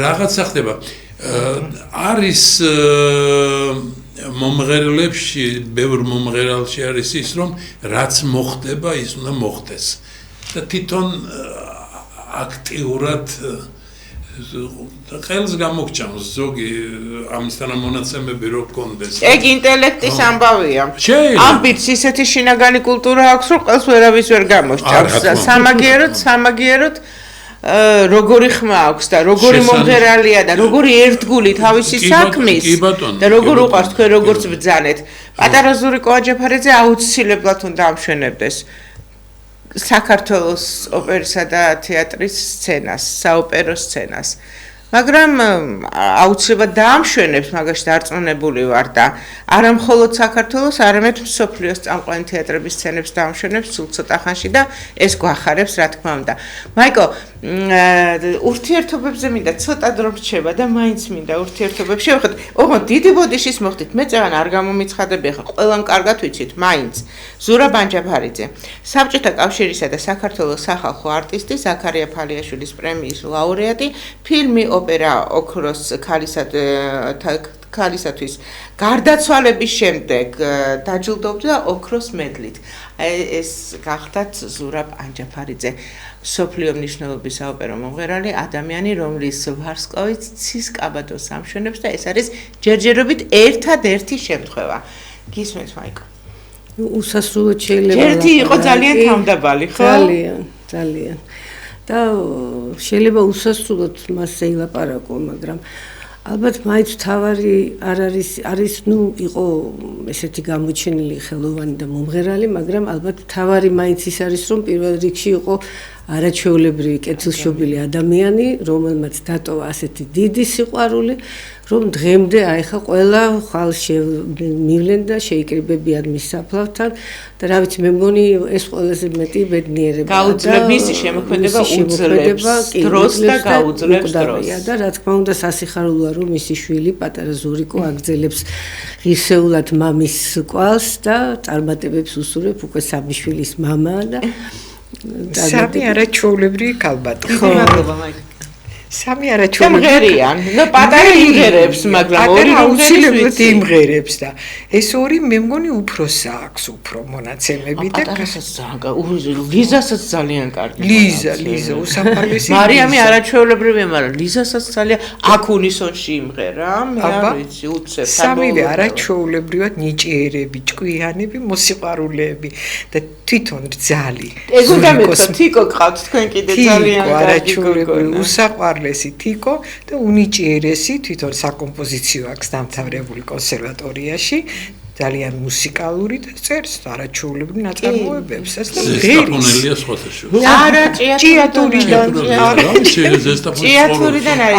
C: რაღაცა ხდება არის მომღერლებში ბევრ მომღერალში არის ის რომ რაც მოხდება ის უნდა მოხდეს და თვითონ აქტიურად ხელს გამოგჭამს ზოგი ამისთან მონაცემები რო გქონდეს.
A: ეგ ინტელექტის ამბავია.
C: შეიძლება.
A: ამბიც ისეთი შინაგანი კულტურა აქვს, რომ ყველს ვერავის ვერ გამოსჭამს. სამაგიეროდ როგორი ხმა აქვს და როგორი მომღერალია და როგორი ერთგული თავისი საქმის და როგორ უყვარს თქვენ როგორც ბრძანეთ. პატარა ზურიკო აჯაფარიძე აუცილებლად უნდა ამშვენებდეს საქართველოს ოპერისა და თეატრის სცენას, საოპერო სცენას. მაგრამ აუცილებლად დაამშვენებს, მაგაში დარწმუნებული ვარ და არა მხოლოდ საქართველოს, არამედ მსოფლიოს წამყვანი თეატრების სცენებს დაამშვენებს სულ ცოტა ხანში და ეს გვახარებს, რა თქმა უნდა. მაიკო, ურთიერთობებზე მინდა ცოტა დრო რჩება და მაინც მინდა ურთიერთობებში შევხედოთ. ოღონდ დიდი ბოდიშის მოხდით, მე წევან არ გამომიცხადები ხა, ყველამ კარგად ვიცით, მაინც ზურაბ ანჯაფარიძე, საბჭოთა კავშირისა და საქართველოს სახალხო არტისტი, ზაქარია ფალიაშვილის პრემიის ლაურეატი, ფილმი ოპერა ოქროს ქალისათვის გარდაცვალების შემდეგ დაჯილდოვდა ოქროს მედლით. ეს გახდათ ზურაბ ანჯაფარიძე, მსოფლიო მნიშვნელობის საოპერო მომღერალი, ადამიანი, რომლის ვარსკვლავით ცის კაბადოს ამშვენებს და ეს არის ჯერჯერობით ერთადერთი შემთხვევა. გისმენთ, მაიკო?
D: უსასრულოდ შეიძლება.
A: ერთი იყო ძალიან თავმდაბალი, ხო?
D: ძალიან. და შეიძლება უსასრულოდ მასზე ილაპარაკო, მაგრამ ალბათ მაინც თავარი არ არის იყო ესეთი გამოჩენილი ხელოვანი და მომღერალი, მაგრამ ალბათ თავარი მაინც ის არის, რომ პირველ რიგში იყო არაჩვეულებრივი კეთილშობილი ადამიანი, რომელმაც დატოვა ასეთი დიდი სიყვარული, რომ დღემდე აიხა ყველა ხალხს მივლენ და შეიკრიბებიან მის საფლავთან და რა ვიცი, მე მგონი ეს ყველაზე მეტი ბედნიერება
A: გაუძლებს მისი შემოქმედება, უძლებს დროს და გაუძლებს დროს.
D: და რა თქმა უნდა სასიხარულოა, რომ მისი შვილი პატარა ზურიკო აგზელებს ღირსეულად მამის კვალს და წარმატებებს უსურვებს, უკვე სამი შვილის მამაა და
B: სამი არაჩვეულებრივი ქალბატონი.
A: დიდი მადლობა, მაიკო.
B: სამი არაჩვეულებრივი.
A: მღერიან, და პატარა იმღერებს, მაგრამ ორი
B: აუცილებლად იმღერებს და ეს ორი მე მგონი უფრო საქვს, უფრო მონაცემები და
A: ლიზასაც ძალიან კარგი.
B: ლიზა უსაფრლესი.
A: მარიამი არაჩვეულებრივია, მაგრამ ლიზასაც ძალიან აკუნისონში იმღერა, მე არ ვიცი, უცებ.
B: სამივე არაჩვეულებრივად ნიჭიერები, ჭკვიანები, მოსიყვარულეები და თვითონ რძალი.
A: ეს უნდა მეთქვა, თიკო გყავთ თქვენ კიდე ძალიან კარგი გოგონა.
B: უსაყვარლესი თიკო და უნიჭიერესი თვითონ საკომპოზიციო აქვს დამთავრებული კონსერვატორიაში. ძალიან მუსიკალური და წერს არაჩვეულებრივ ნაწარმოებებს და
C: ზესტაფონელია სხვათაშორის.
A: არა, ჭიათურიდან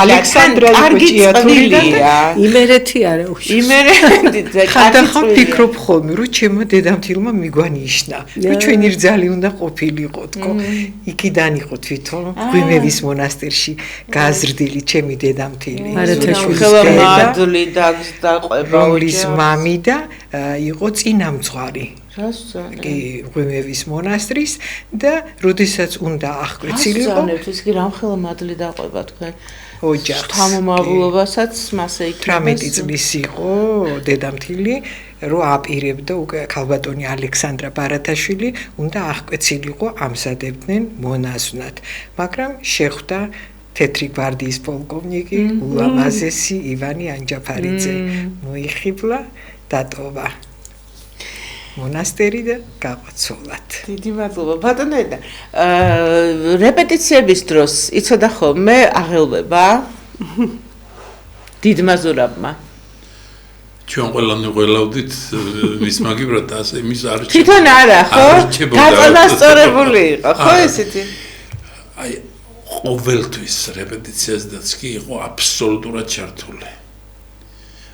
A: ალექსანდრა ჭიათურიდანია.
D: იმერეთი არა უშ.
A: იმერეთი
B: ხანდახან ფიქრობ ხოლმე, რომ ჩემო დედამთილმა მიგვანიშნა, რომ ჩვენი რძალი უნდა ყოფილიყო თქო. იქიდან იყო თვითონ ღვინევის მონასტერში გაზრდილი ჩემი დედამთილი.
A: მადლი დაყვება
B: რომლის მამი და იყო წინამძღვარი.
A: კი,
B: ღვინევის მონასტრის და როდესაც უნდა აღკვეცილიყო.
A: ეს კი რამხელა მადლი დაყვება თქვენ.
B: ოჯახს.
A: თამომავლობასაც მასე იქნება.
B: 18 წლის იყო დედამთილი, რომ აპირებდა უკვე ქალბატონი ალექსანდრა ბარათაშვილი უნდა აღკვეცილიყო, ამზადებდნენ მონაზვნად. მაგრამ შეხვდა თეთრი გვარდიის პოლკოვნიკი, ულამაზესი ივანი ანჯაფარიძე. მოიხიბლა დატოვა მონასტერი და გავაცოლათ.
A: დიდი მადლობა. ბატონო ედა, რეპეტიციების დროს იცოდა ხოლმე აღელვება დიდმა ზურაბმა.
C: ჩვენ ყველანი ყველავდით მის მაგივრად ასე მის არ
A: თვითონ არა, ხო? დაწონასწორებული იყო, ხო ესეთი?
C: აი, ყოველთვის რეპეტიციაზდაც კი იყო აბსოლუტურად ჩართული.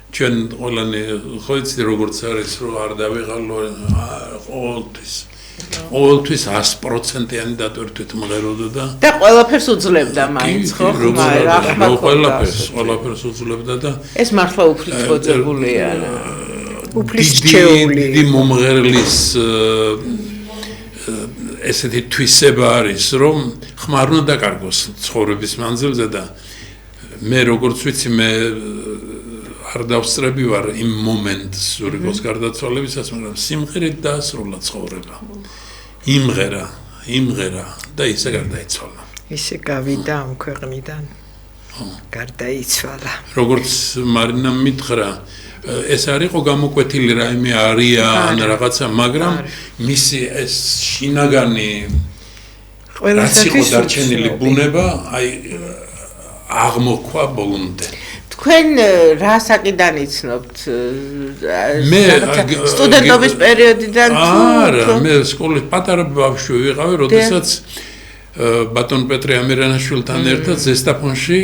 C: ჩვენ ყველანი ხო იცი როგორც არის რომ არ დავიღალო ყოველთვის 100%-იანი დატვირთვით მღეროდა
A: და ყველაფერს უძლებდა მაინც ხო
C: ყველაფერს უძლებდა და
A: ეს მართლა უფრით მოძებულია
B: უფლის ჩეული
C: დიდი მომღერლის ესეთი თვისება არის რომ ხმარ უნდა დაკარგოს ცხოვრების მანძილზე და მე როგორც ვიცი მე არ დავსწრები ვარ იმ მომენტს ზურიკოს გარდაცვალებისას, მაგრამ სიმღერით დაასრულა ცხოვრება. იმღერა და ისე გარდაიცვალა.
B: ისე გავიდა ამ ქვეყნიდან. გარდაიცვალა.
C: როგორც მარინამ მითხრა, ეს არ იყო გამოკვეთილი რაიმე არია ან რაღაცა, მაგრამ მისი ეს შინაგანი ყველასთვის დარჩენილი ბუნება, აი აღმოქვა ბოლომდე.
A: თქვენ რა საკიდან იცნობთ? მე სტუდენტობის პერიოდიდან თუ?
C: არა, მე სკოლის პატარა ბავშვი ვიყავი, როდესაც ბატონ პეტრე ამირანაშვილთან ერთად ზესტაფონში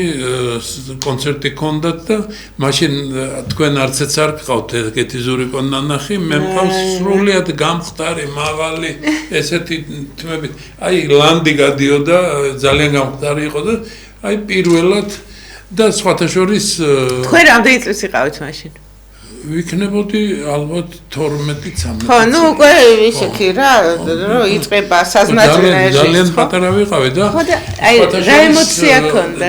C: კონცერტი ჰქონდათ და მაშინ თქვენ არცეც არ გყავთ ეგეთი ზურიკო ნანახი, მე მყავს სრულიად გამხდარი, მაღალი, ესეთი თმებით. აი ლანდი გადიოდა, ძალიან გამხდარი იყო და აი პირველად და სხვათა შორის
A: თქვენ რამდენი წლის იყავით მაშინ?
C: ვიქნებოდი ალბათ 12-13.
A: ხო, ნუ უკვე ისეთი რა, რომ იწყება საზნაძლიერში.
C: ძალიან პატარა ვიყავი და
A: ხო და აი რა ემოცია ქონდა?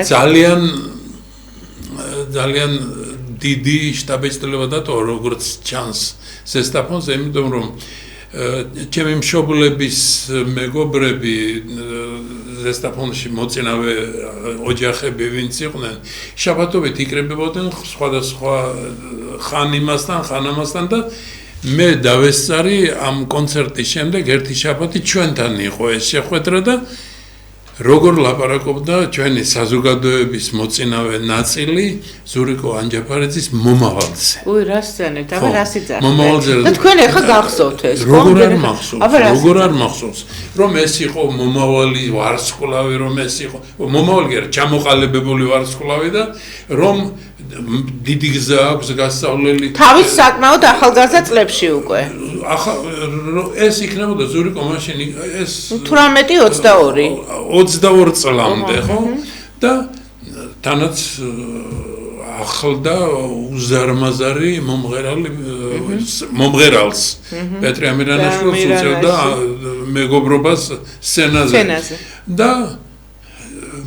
C: ძალიან დიდი შტაბ-ეჭდილება დატოვა როგორც ჩანს ზესტაფონზე, იმიტომ რომ ჩემი მშობლების მეგობრები ზესტაფონში მოწინავე ოჯახები ვინც იყვნენ, შაბათობით იკრებებოდნენ სხვადასხვა ხან იმასთან, ხან ამასთან და მე დავესწარი ამ კონცერტის შემდეგ ერთი შაბათი ჩვენთან იყო ეს შეხვედრა და როგორ ლაპარაკობდა ჩვენი საზოგადოების მოწინავე ნაწილი ზურიკო ანჯაფარიძის მომავალზე.
A: უი, რა სცენეთ, აბა რა სიძახით.
C: მომავალზე.
A: და თქვენ ახლა გახსოვთ ეს, ხო?
C: როგორ არ მახსოვს, რომ ეს იყო მომავალი ვარსკვლავი, რომ ეს იყო მომავალი არა, ჩამოყალიბებული ვარსკვლავი და რომ დიდი გზა აქვს გასწავლელი.
A: თავის საკმაოდ ახალგაზრდა წლებში უკვე.
C: ეს იქნებოდა ზურიკო მაშინ ეს
A: 18-22.
C: 22 წლამდე, ხო? და თანაც ახლდა უზარმაზარი მომღერალს პეტრე ამირანაშვილს უწევდა მეგობრობას სცენაზე. და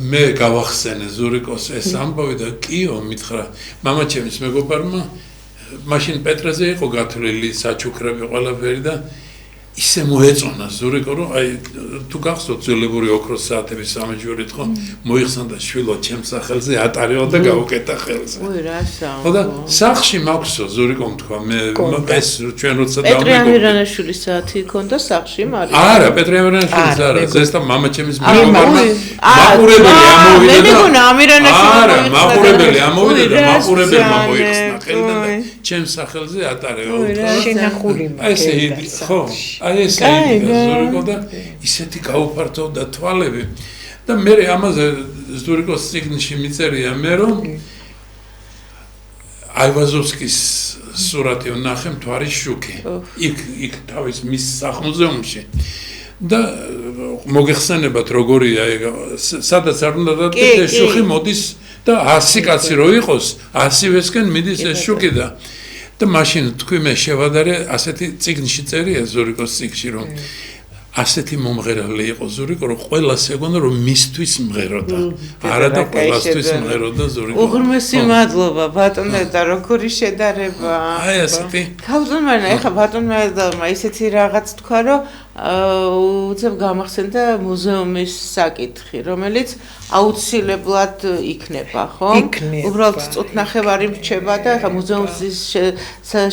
C: მე გავახსენე ზურიკოს ეს ამბავი და კიო მითხრა მამაჩემის მეგობარმა მაშინ პეტრეზე იყო გათვლილი საჩუქრები ყველაფერი და ისე მოეწონა ზურიკო რომ აი თუ გახსოვთ ძველებური ოქროს საათების სამეჯურით ხო მოიხსნა შვილო ჩემს სახელზე ატარეო და გავუკეტა ხელზე.
A: უი რა საუბარი.
C: ხო და სახში მაქვსო ზურიკომ თქვა მე ეს ჩვენ როცა
A: დავმეგობრდით. პეტრე ამირანაშვილის საათი ჰქონდა სახში მარია.
C: არა, პეტრე ამირანაშვილის არა, ზესტა მამაჩემის მეგობარმა მაყურებელი ამოვიდა.
A: მე მეგონა ამირანაშვილი.
C: არა, მაყურებელი ამოვიდა და მაყურებელმა მოიხსნა ხელიდან და ჩემს სახელზე ატარეო.
B: შენახული
C: ესე ხო აი ესე ზურიკო და ისეთი გაუფართოვდა თვალები და მე ამაზე ზურიკოს წიგნში მიწერია მე რომ აივაზოვსკის სურათი ვნახე მთვარის შუქი იქ თავის მის სახლ-მუზეუმში და მოგეხსენებათ როგორია სადაც არ უნდა დადგეთ ეს შუქი მოდის და 100 კაცი რო იყოს 100-ვესკენ მიდის ეს შუქი და მაშინ თქვი მე შევადარე ასეთი წიგნში წერია ზურიკოს წიგნში რომ ასეთი მომღერალი იყო ზურიკო რომ ყველას ეგონა რომ მისთვის მღეროდა არა და ყველასთვის მღეროდა ზურიკო
A: უღრმესი მადლობა ბატონო და როგორი შედარება
C: აი ასეთი
A: ქავზონმარნა ეხა ბატონმა ისეთი რაღაც თქვა რომ უცებ გამახსენდა მუზეუმის საკითხი რომელიც აუცილებლად იქნება ხო უბრალოდ წუთნახევარი მრჩება და ეხა მუზეუმის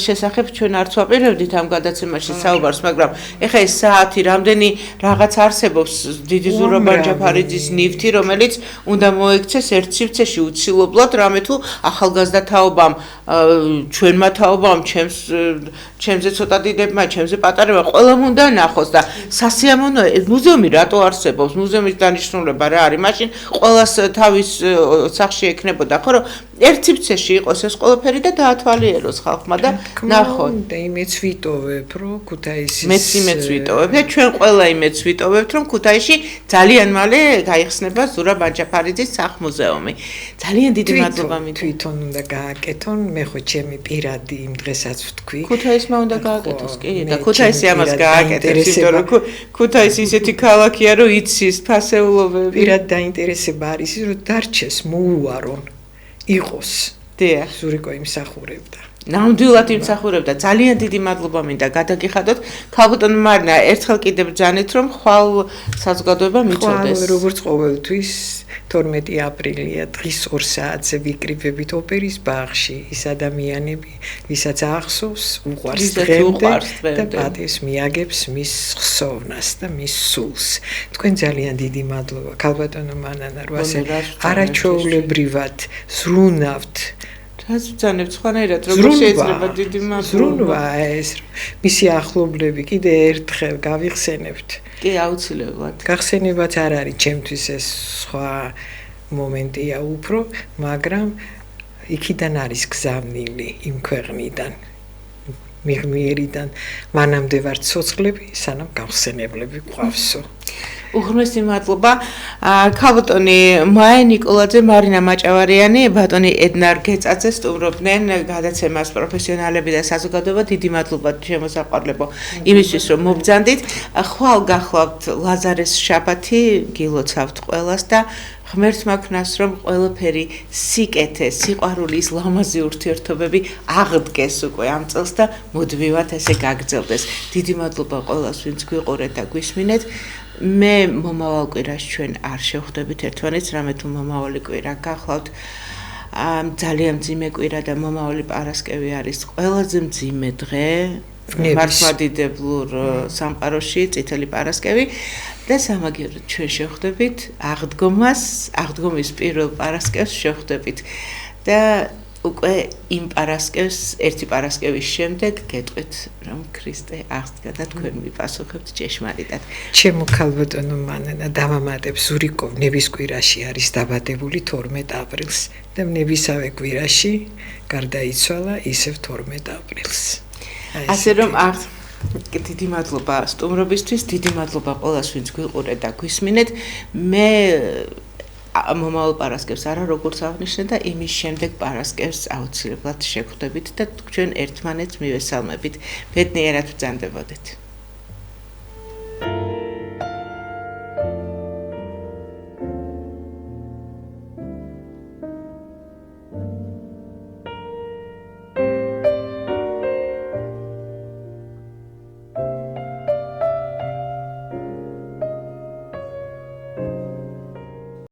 A: შესახებ ჩვენ არც ვაპირებდით ამ გადაცემაში საუბარს მაგრამ ეხა ეს საათი რამდენი რაღაც არსებობს დიდი ზურაბ ანჯაფარიძის ნივთი რომელიც უნდა მოექცეს ერთ სივრცეში უცილებლად რამე თუ ახალგაზრდა თაობამ ჩვენმა თაობამ ჩემზე ცოტა დიდებმა ჩემზე პატარებმა ყველამ უნდა ნახოს და სასიამოვნოა მუზეუმი რატო არსებობს მუზეუმის დანიშნულება რა არის მაშინ ყველას თავის სახში ექნებოდა ხო რომ ერთ სივრცეში იყოს ეს ყველაფერი და დაათვალიეროს ხალხმა და ნახოთ
B: და იმეც ვიტოვებ რომ ქუთაისის
A: მეც ვიტოვებ და ჩვენ ყველა იმეც ვიტოვებთ რომ ქუთაისში ძალიან მალე გაიხსნება ზურაბ ანჯაფარიძის სახლ-მუზეუმი ძალიან დიდი მადლობა მინდა
B: თვითონ უნდა გააკეთონ მე ხო ჩემი პირადი იმ დღესაც ვთქვი
A: ქუთაისმა უნდა გააკეთოს კი და ქუთაისი ამას გააკეთებს იმიტომ რომ ქუთაისი ისეთი ქალაქია რომ იცის ფასეულობები
B: პირად დაინტერესება არის რომ დარჩეს მოუვარონ იყოს
A: დიახ
B: ზურიკო იმსახურებდა
A: ნამდვილად იმსახურებდა ძალიან დიდი მადლობა მინდა გადაგიხადოთ ქალბატონ მარნა ერთხელ კიდევ ბრძანეთ რომ ხვალ საზოგადოება მიწოდეს
B: როგორც ყოველთვის 12 აპრილია დღის 2 საათზე ვიკრიბებით ოპერის ბაღში ის ადამიანები ვისაც ახსოვს უყვარს დღემდე და პატივს მიაგებს მის ხსოვნას და მის სულს თქვენ ძალიან დიდი მადლობა ქალბატონო მანანა რომ ასე არაჩვეულებრივად ზრუნავთ
A: რას ვცანებთ სხვანაირად როგორ შეიძლება დიდი
B: ზრუნვა ეს მისი ახლობლები კიდე ერთხელ გავიხსენებთ.
A: კი აუცილებლად.
B: გახსენებაც არ არის ჩემთვის ეს სხვა მომენტია უფრო, მაგრამ იქიდან არის გზავნილი იმ ქვეყნიდან. მიღმიერიდან მანამდე ვარ ცოცხლები, სანამ გავხსენებლები გვყავსო.
A: უღრმესი მადლობა. ქალბატონი მაია ნიკოლაძე, მარინა მაჭავარიანი, ბატონი ედნარ გეწაძე სტუმრობდნენ გადაცემას პროფესიონალები და საზოგადოება. დიდი მადლობა შემოსაყვარლებო იმისთვის, რომ მობრძანდით. ხვალ გახლავთ ლაზარეს შაბათი, გილოცავთ ყველას და ღმერთმა ქნას, რომ ყველაფერი სიკეთე, სიყვარულის ლამაზი ურთიერთობები აღდგეს უკვე ამ წელს და მუდმივად ესე გაგრძელდეს. დიდი მადლობა ყველას, ვინც გვიყურეთ და გვისმინეთ. მე მომავალ კვირას ჩვენ არ შევხვდებით ერთმანეთს, რამე თუ მომავალი კვირა გახლავთ. ძალიან მძიმე კვირა და მომავალი პარასკევი არის ყველაზე მძიმე დღე მართლმადიდებლურ სამყაროში, წითელი პარასკევი და სამაგიეროდ ჩვენ შევხვდებით აღდგომის პირველ პარასკევს შევხვდებით და უკვე იმ პარასკევს ერთი პარასკევის შემდეგ გეტყვით რომ ქრისტე აღსდგა და თქვენ მიპასუხებთ ჭეშმარიტად.
B: ჩემო ქალბატონო მანანა დავამატებ ზურიკო ნების კვირაში არის დაბადებული 12 აპრილს და ნებისავე კვირაში გარდაიცვალა ისევ 12 აპრილს.
A: ასე რომ დიდი მადლობა სტუმრობისთვის, დიდი მადლობა ყველას ვინც გვიყურეთ და გვისმინეთ. მე მომავალ პარასკევს არა როგორც აღნიშნე და იმის შემდეგ პარასკევს აუცილებლად შევხვდებით და ჩვენ ერთმანეთს მივესალმებით. ბედნიერად ბრძანდებოდეთ.